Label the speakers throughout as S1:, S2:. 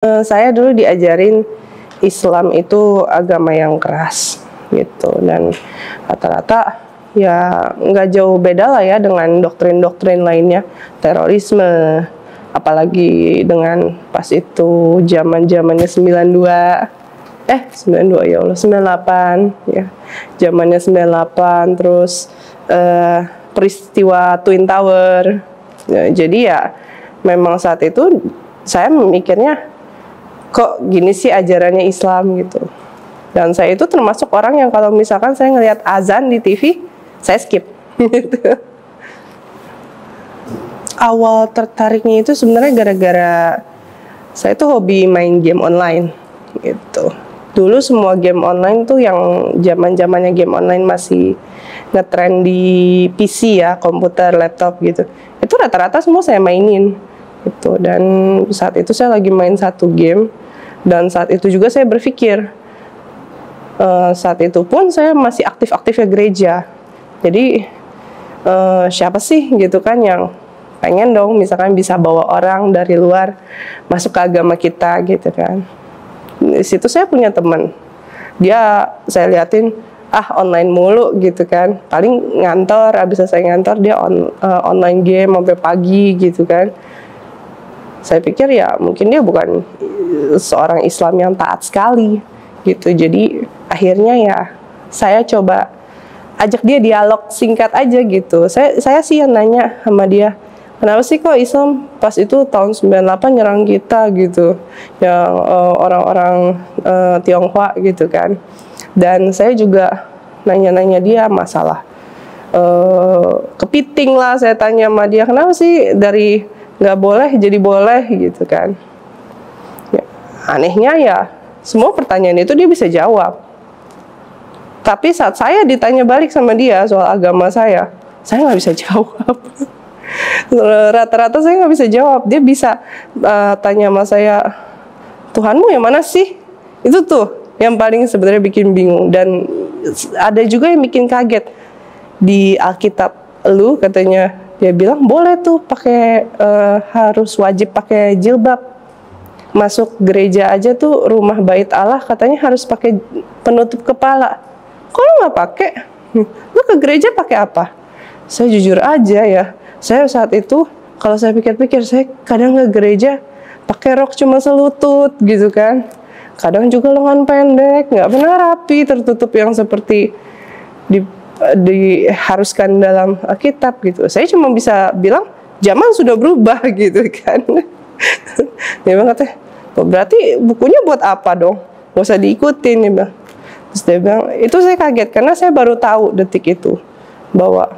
S1: Saya dulu diajarin Islam itu agama yang keras gitu, dan rata-rata ya nggak jauh beda lah ya dengan doktrin-doktrin lainnya, terorisme, apalagi dengan pas itu zamannya 92 ya Allah, 98 ya, zamannya 98, terus peristiwa Twin Tower. Ya, jadi ya memang saat itu saya memikirnya kok gini sih ajarannya Islam gitu. Dan saya itu termasuk orang yang kalau misalkan saya ngelihat azan di TV, saya skip gitu. Awal tertariknya itu sebenarnya gara-gara saya tuh hobi main game online gitu. Dulu semua game online tuh yang zaman-zamannya game online masih ngetrend di PC ya, komputer, laptop gitu. Itu rata-rata semua saya mainin gitu. Dan saat itu saya lagi main satu game, dan saat itu juga saya berpikir, saat itu pun saya masih aktif-aktifnya gereja. Jadi siapa sih gitu kan yang pengen dong misalkan bisa bawa orang dari luar masuk ke agama kita gitu kan. Di situ saya punya teman, dia saya liatin online mulu gitu kan, paling ngantor, abis selesai ngantor dia online game sampai pagi gitu kan. Saya pikir ya mungkin dia bukan seorang Islam yang taat sekali gitu. Jadi akhirnya ya saya coba ajak dia dialog singkat aja gitu. Saya sih yang nanya sama dia, kenapa sih kok Islam pas itu tahun 98 nyerang kita gitu, yang orang-orang Tionghoa gitu kan. Dan saya juga nanya-nanya dia masalah kepiting lah, saya tanya sama dia, kenapa sih dari nggak boleh jadi boleh gitu kan. Ya, anehnya ya semua pertanyaan itu dia bisa jawab. Tapi saat saya ditanya balik sama dia soal agama saya nggak bisa jawab. Rata-rata saya nggak bisa jawab. Dia bisa tanya sama saya, Tuhanmu yang mana sih? Itu tuh yang paling sebenarnya bikin bingung. Dan ada juga yang bikin kaget. Di Alkitab lu katanya, dia bilang boleh tuh pakai harus wajib pakai jilbab. Masuk gereja aja tuh rumah bait Allah katanya harus pakai penutup kepala. Kok lu nggak pakai? Lu ke gereja pakai apa? Saya jujur aja ya, saya saat itu kalau saya pikir-pikir, saya kadang ke gereja pakai rok cuma selutut gitu kan, kadang juga lengan pendek, nggak pernah rapi tertutup yang seperti diharuskan dalam Alkitab gitu. Saya cuma bisa bilang zaman sudah berubah gitu kan. Dia bilang katanya, berarti bukunya buat apa dong? Nggak usah diikutin, dia bilang. Terus dia bilang, itu saya kaget karena saya baru tahu detik itu bahwa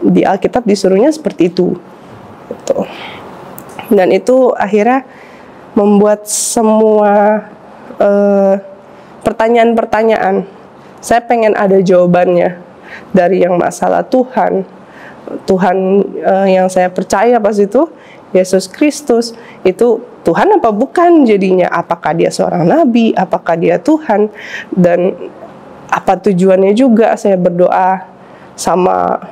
S1: di Alkitab disuruhnya seperti itu gitu. Dan itu akhirnya membuat semua pertanyaan-pertanyaan saya pengen ada jawabannya. Dari yang masalah Tuhan yang saya percaya pas itu Yesus Kristus itu Tuhan apa bukan jadinya, apakah dia seorang nabi, apakah dia Tuhan, dan apa tujuannya juga saya berdoa sama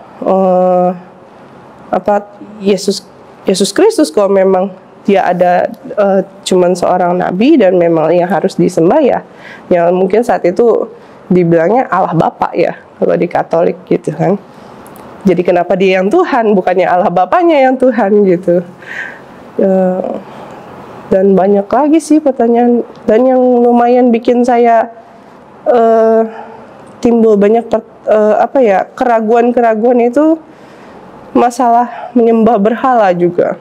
S1: Yesus Kristus, kalau memang dia ada cuman seorang nabi dan memang yang harus disembah ya, yang mungkin saat itu dibilangnya Allah Bapa ya kalau di Katolik gitu kan. Jadi kenapa dia yang Tuhan, bukannya Allah Bapanya yang Tuhan gitu. Dan banyak lagi sih pertanyaan, dan yang lumayan bikin saya timbul banyak keraguan-keraguan itu masalah menyembah berhala juga.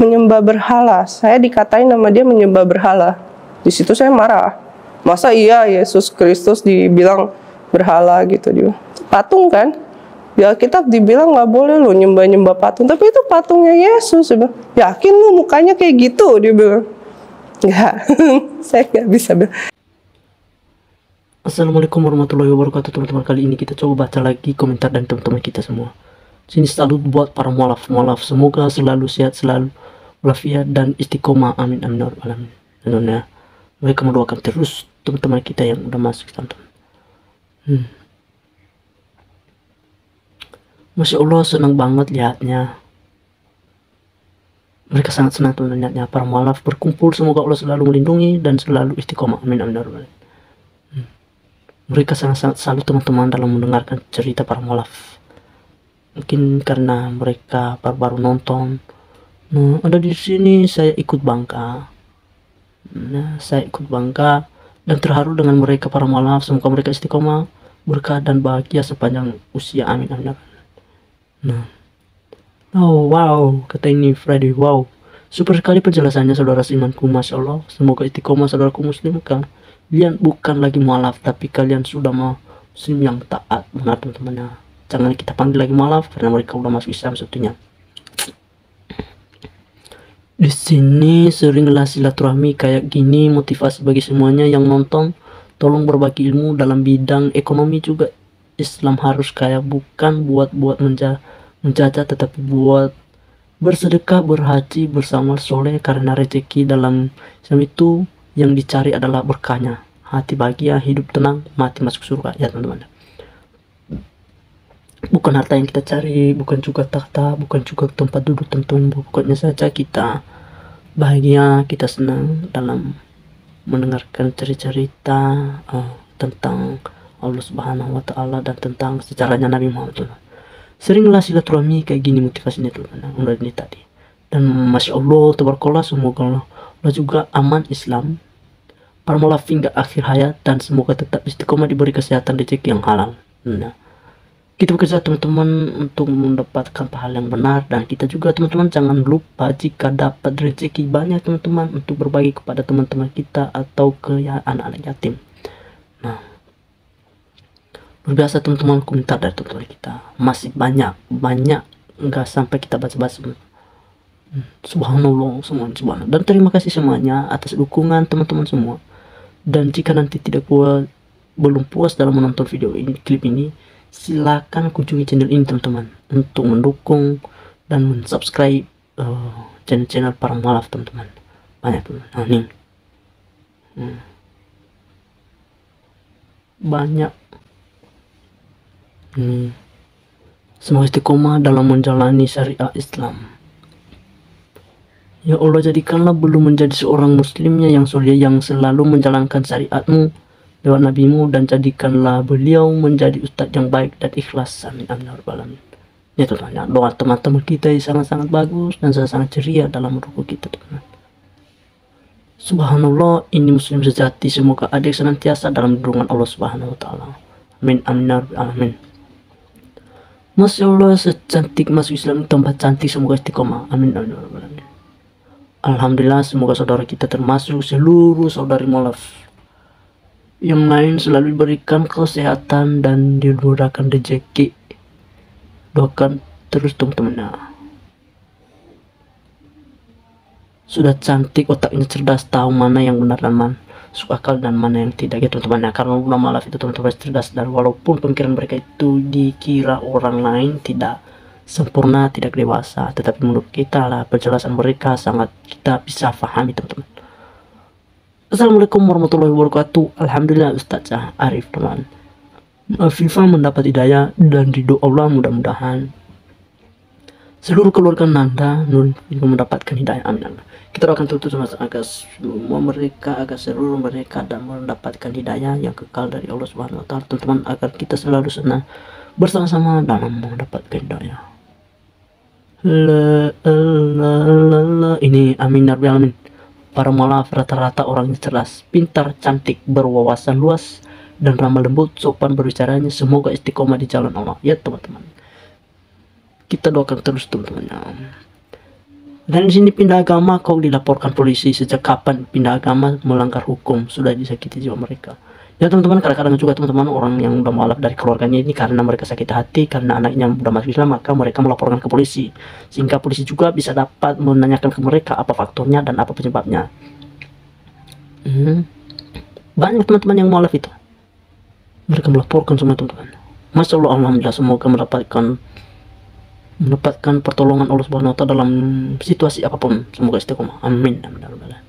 S1: Menyembah berhala, saya dikatain nama dia menyembah berhala. Di situ saya marah. Masa iya Yesus Kristus dibilang berhala gitu, dia patung kan? Di Alkitab dibilang nggak boleh lo nyembah-nyembah patung, tapi itu patungnya Yesus. Dia bilang, yakin lu mukanya kayak gitu? Dia bilang, nggak. Saya nggak bisa bilang.
S2: Assalamualaikum warahmatullahi wabarakatuh teman-teman. Kali ini kita coba baca lagi komentar dan teman-teman kita semua. Sini salut buat para mualaf, semoga selalu sehat, selalu walafiat dan istiqomah, amin amin alamin. Dan ya, mereka mendoakan terus teman-teman kita yang udah masuk, teman-teman. Masya Allah, senang banget lihatnya. Mereka sangat senang tuh melihatnya para mualaf berkumpul. Semoga Allah selalu melindungi dan selalu istiqomah. Amin amin ya rabbal alamin. Mereka sangat-sangat salut teman-teman dalam mendengarkan cerita para mualaf. Mungkin karena mereka baru-baru nonton. Nah, ada di sini saya ikut bangga. Nah, saya ikut bangga dan terharu dengan mereka para mualaf. Semoga mereka istiqomah, berkah dan bahagia sepanjang usia. Amin amin. Nah, oh wow, kata ini Freddy, wow, super sekali penjelasannya saudara seimanku, masya Allah. Semoga istiqomah saudaraku muslim. Kalian bukan lagi mualaf, tapi kalian sudah muslim yang taat. Benar teman-temannya. Jangan kita panggil lagi mualaf karena mereka udah masuk Islam sebetulnya. Di sini seringlah silaturahmi kayak gini, motivasi bagi semuanya yang nonton. Tolong berbagi ilmu dalam bidang ekonomi juga. Islam harus kaya, bukan buat menjajah, tetapi buat bersedekah, berhaji, bersama soleh, karena rezeki dalam Islam itu yang dicari adalah berkahnya. Hati bahagia, hidup tenang, mati masuk surga. Ya teman-teman. Bukan harta yang kita cari, bukan juga takhta, bukan juga tempat duduk tentu. Pokoknya saja kita bahagia, kita senang dalam mendengarkan cerita tentang Allah Subhanahu wa Ta'ala dan tentang sejarahnya Nabi Muhammad. Seringlah silaturahmi kayak gini motivasinya teman-teman. Udah ini tadi. Dan masya Allah, tabarakallah, semoga Allah juga aman Islam, para mualaf hingga akhir hayat, dan semoga tetap istiqomah, diberi kesehatan, rezeki yang halal. Nah, kita bekerja teman-teman untuk mendapatkan pahala yang benar, dan kita juga teman-teman jangan lupa jika dapat rezeki banyak teman-teman untuk berbagi kepada teman-teman kita atau ke anak-anak yatim. Nah, luar biasa teman-teman komentar dari teman-teman kita masih banyak nggak sampai kita baca-baca. Subhanallah semuanya, subhanallah. Dan terima kasih semuanya atas dukungan teman-teman semua. Dan jika nanti belum puas dalam menonton video ini, klip ini, silakan kunjungi channel ini teman-teman untuk mendukung dan mensubscribe channel-channel para mualaf teman-teman. Banyak teman. Nah, nih. Banyak. Semoga istiqomah dalam menjalani syariat Islam. Ya Allah, jadikanlah belum menjadi seorang muslimnya yang soleh, yang selalu menjalankan syariatmu lewat nabimu, dan jadikanlah beliau menjadi ustadz yang baik dan ikhlas. Amin amin ya rabbal alamin. Ya teman-teman, doa teman-teman kita sangat-sangat bagus dan sangat-sangat ceria dalam mendukung kita teman-teman. Subhanallah, ini muslim sejati. Semoga adik senantiasa dalam lindungan Allah Subhanahu wa Ta'ala. Amin amin ya rabbal alamin. Masya Allah, secantik masuk Islam tambah cantik. Semoga istiqomah. Amin amin ya rabbal alamin. Alhamdulillah, semoga saudara kita termasuk seluruh saudari mualaf yang lain selalu diberikan kesehatan dan dimudahkan rezeki. Doakan terus teman-teman. Sudah cantik, otaknya cerdas, tahu mana yang benar dan mana masuk akal dan mana yang tidak, ya teman-teman. Karena ulama mualaf itu teman-teman cerdas, dan walaupun pemikiran mereka itu dikira orang lain tidak sempurna, tidak dewasa, tetapi menurut kita lah penjelasan mereka sangat kita bisa pahami teman-teman. Assalamualaikum warahmatullahi wabarakatuh. Alhamdulillah Ustazah Arif teman. FIFA mendapat hidayah dan ridho Allah, mudah-mudahan seluruh keluarga Nanda Nur mendapatkan hidayah. Amin. Kita doakan tutup agar semua mereka, agar seluruh mereka dan mendapatkan hidayah yang kekal dari Allah Subhanahu wa Ta'ala teman-teman, agar kita selalu senang bersama-sama dalam mendapatkan hidayah. Ini amin ya rabbal alamin. Para mualaf rata-rata orangnya cerdas, pintar, cantik, berwawasan luas, dan ramah lembut, sopan berbicaranya. Semoga istiqomah di jalan Allah, ya teman-teman. Kita doakan terus teman-teman. Dan di sini pindah agama, kau dilaporkan polisi. Sejak kapan pindah agama melanggar hukum? Sudah disakiti jiwa mereka. Ya teman-teman, kadang-kadang juga teman-teman orang yang udah mualaf dari keluarganya ini karena mereka sakit hati karena anaknya udah masuk Islam, maka mereka melaporkan ke polisi, sehingga polisi juga bisa dapat menanyakan ke mereka apa faktornya dan apa penyebabnya. Banyak teman-teman yang mualaf itu mereka melaporkan semua teman-teman. Masya Allah, alhamdulillah, semoga mendapatkan pertolongan Allah Subhanahu wa Ta'ala dalam situasi apapun. Semoga istiqomah. Amin amin amin.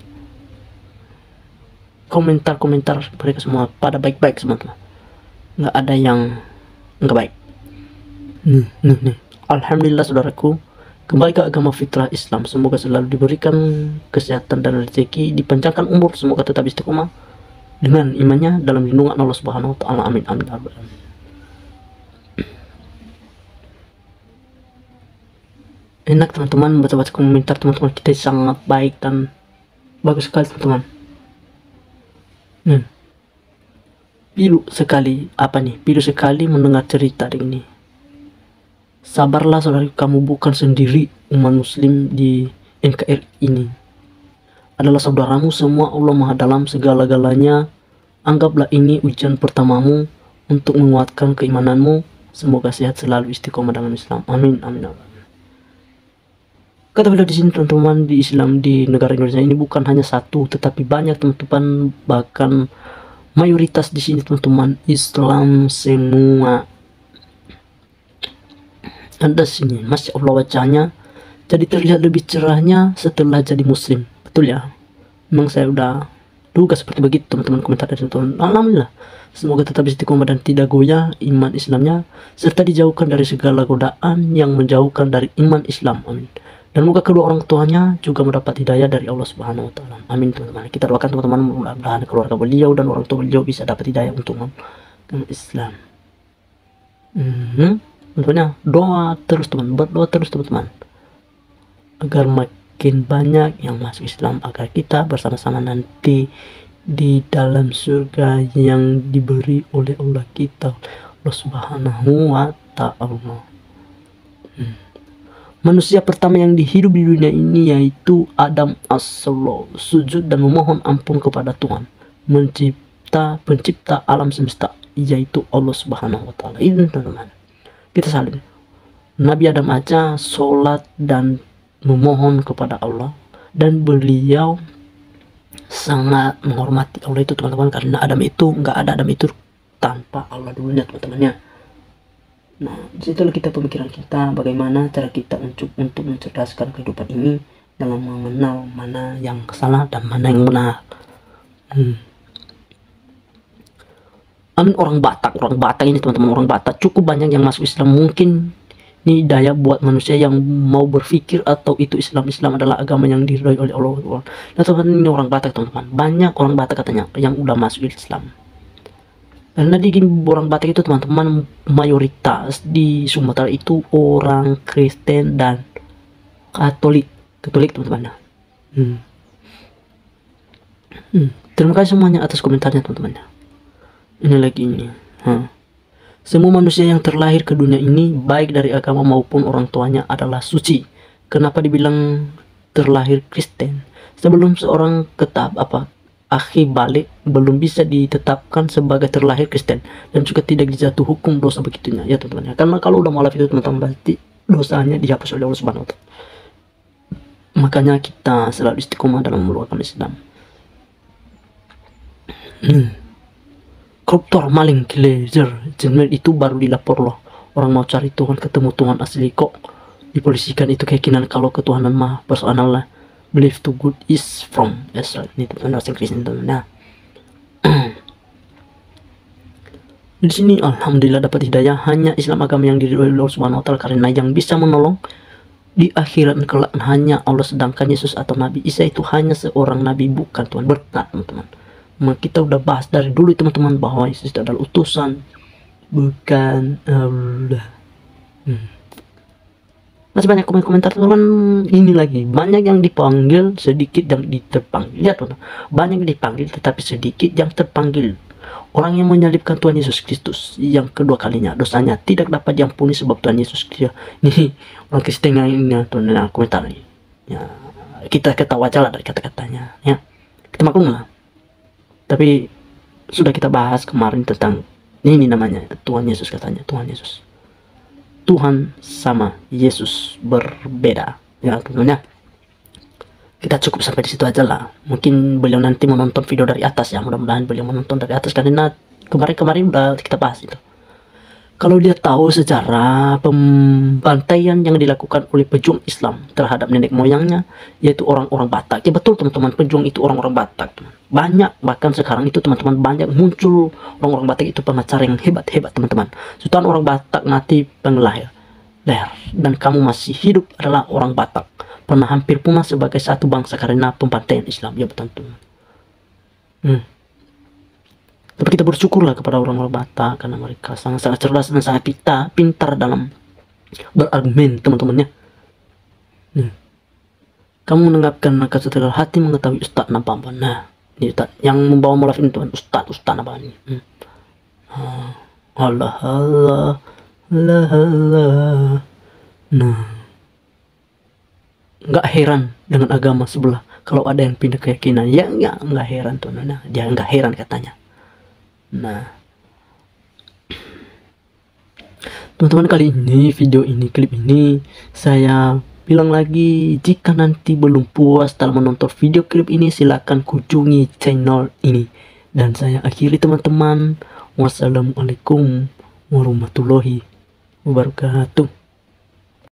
S2: Komentar-komentar mereka semua pada baik-baik semua teman, nggak ada yang nggak baik. Nih. Alhamdulillah saudaraku, Kembali ke agama fitrah Islam, semoga selalu diberikan kesehatan dan rezeki, dipanjangkan umur, semoga tetap istiqomah dengan imannya dalam lindungan Allah Subhanahu wa taala. Amin amin amin. Enak teman-teman baca-baca komentar teman-teman kita, sangat baik dan bagus sekali teman-teman. Pilu sekali pilu sekali mendengar cerita ini. Sabarlah saudara, kamu bukan sendiri. Umat muslim di NKRI ini adalah saudaramu semua. Allah Maha dalam segala-galanya. Anggaplah ini ujian pertamamu untuk menguatkan keimananmu. Semoga sehat selalu, istiqomah dalam Islam. Amin amin amin. Kata beliau di sini teman-teman, di Islam di negara Indonesia ini bukan hanya satu, tetapi banyak teman-teman, bahkan mayoritas di sini teman-teman Islam semua. Anda sini, Masya Allah, wajahnya jadi terlihat lebih cerahnya setelah jadi muslim. Betul ya? Memang saya udah duga seperti begitu teman-teman komentar dari teman-teman. Alhamdulillah, semoga tetap istiqomah dan tidak goyah iman Islamnya, serta dijauhkan dari segala godaan yang menjauhkan dari iman Islam. Amin. Dan moga kedua orang tuanya juga mendapat hidayah dari Allah Subhanahu wa taala. Amin teman-teman. Kita doakan teman-teman, mudah-mudahan keluarga beliau dan orang tua beliau bisa dapat hidayah untuk Islam. Tentunya doa terus teman, berdoa terus teman-teman, agar makin banyak yang masuk Islam, agar kita bersama-sama nanti di dalam surga yang diberi oleh Allah kita, Allah Subhanahu wa taala. Manusia pertama yang dihidup di dunia ini yaitu Adam as-Salam, sujud dan memohon ampun kepada Tuhan pencipta alam semesta, yaitu Allah Subhanahu wa taala. Ini teman-teman, kita saling. Nabi Adam aja sholat dan memohon kepada Allah, dan beliau sangat menghormati Allah itu teman-teman, karena Adam itu nggak ada Adam itu tanpa Allah dulunya teman-temannya. Nah, disitulah kita pemikiran kita, bagaimana cara kita untuk mencerdaskan kehidupan ini dalam mengenal mana yang salah dan mana yang benar. Amin. Orang Batak ini teman-teman, orang Batak cukup banyak yang masuk Islam. Mungkin ini daya buat manusia yang mau berpikir atau itu Islam adalah agama yang diridhoi oleh Allah. Nah teman-teman, ini orang Batak teman-teman, banyak orang Batak katanya yang udah masuk Islam. Karena di orang Batak itu teman-teman, mayoritas di Sumatera itu orang Kristen dan Katolik teman-teman. Terima kasih semuanya atas komentarnya teman-teman. Ini lagi ini. Semua manusia yang terlahir ke dunia ini, baik dari agama maupun orang tuanya, adalah suci. Kenapa dibilang terlahir Kristen? Sebelum seorang akhi balik belum bisa ditetapkan sebagai terlahir Kristen, dan juga tidak dijatuh hukum dosa begitunya ya teman-teman. Karena kalau udah mualaf itu teman-teman, berarti dosanya dihapus oleh Allah Subhanahu wa taala. Makanya kita selalu istiqomah dalam memeluk Islam. Koruptor, maling, killer, jenel itu baru dilapor loh. Orang mau cari Tuhan, ketemu Tuhan asli kok dipolisikan. Itu keyakinan kalau ketuhanan mah personal lah. Believe to good is from Israel. Ini teman bahasa Inggris teman. Nah, di sini alhamdulillah dapat hidayah. Hanya Islam agama yang diridhoi Allah Subhanahu wa taala, karena yang bisa menolong di akhirat kelak hanya Allah, sedangkan Yesus atau Nabi Isa itu hanya seorang nabi, bukan Tuhan. Berat teman-teman. Kita udah bahas dari dulu teman-teman bahwa Yesus itu adalah utusan, bukan Allah. Masih banyak komentar teman-teman. Ini lagi banyak yang dipanggil, sedikit yang terpanggil. Lihat teman-teman, banyak yang dipanggil tetapi sedikit yang terpanggil. Orang yang menyalibkan Tuhan Yesus Kristus yang kedua kalinya, dosanya tidak dapat diampuni sebab Tuhan Yesus Kristus. Ini orang Kristen yang ini teman-teman komentar ini. Ya, kita ketawa aja lah dari kata-katanya ya. Kita maklum lah. Tapi sudah kita bahas kemarin tentang ini namanya Tuhan Yesus, katanya Tuhan Yesus. Tuhan sama Yesus berbeda ya tentunya. Kita cukup sampai di situ aja lah. Mungkin beliau nanti menonton video dari atas ya, mudah-mudahan beliau menonton dari atas, karena kemarin udah kita bahas itu. Kalau dia tahu sejarah pembantaian yang dilakukan oleh pejuang Islam terhadap nenek moyangnya, yaitu orang-orang Batak. Ya betul teman-teman, pejuang itu orang-orang Batak. Banyak, bahkan sekarang itu teman-teman banyak muncul orang-orang Batak itu pengacara yang hebat-hebat teman-teman. Sultan orang Batak mati pengelahir. leher, dan kamu masih hidup adalah orang Batak, pernah hampir punah sebagai satu bangsa karena pembantaian Islam. Ya betul teman. Tapi kita bersyukurlah kepada orang-orang Batak karena mereka sangat-sangat cerdas dan sangat pintar dalam berargumen teman-temannya. Kamu menanggapkan maka setelah hati mengetahui Ustadz Nabamba. Nah, ini Ustadz yang membawa molaf ini tuan, Ustadz Nabamba ini. Allah Allah Allah Allah. Nah, nggak heran dengan agama sebelah kalau ada yang pindah keyakinan. Ya nggak heran tuan. Nah, dia nggak heran katanya. Nah, teman-teman, kali ini klip ini saya bilang lagi, jika nanti belum puas dalam menonton video klip ini, silahkan kunjungi channel ini. Dan saya akhiri teman-teman. Wassalamualaikum warahmatullahi wabarakatuh.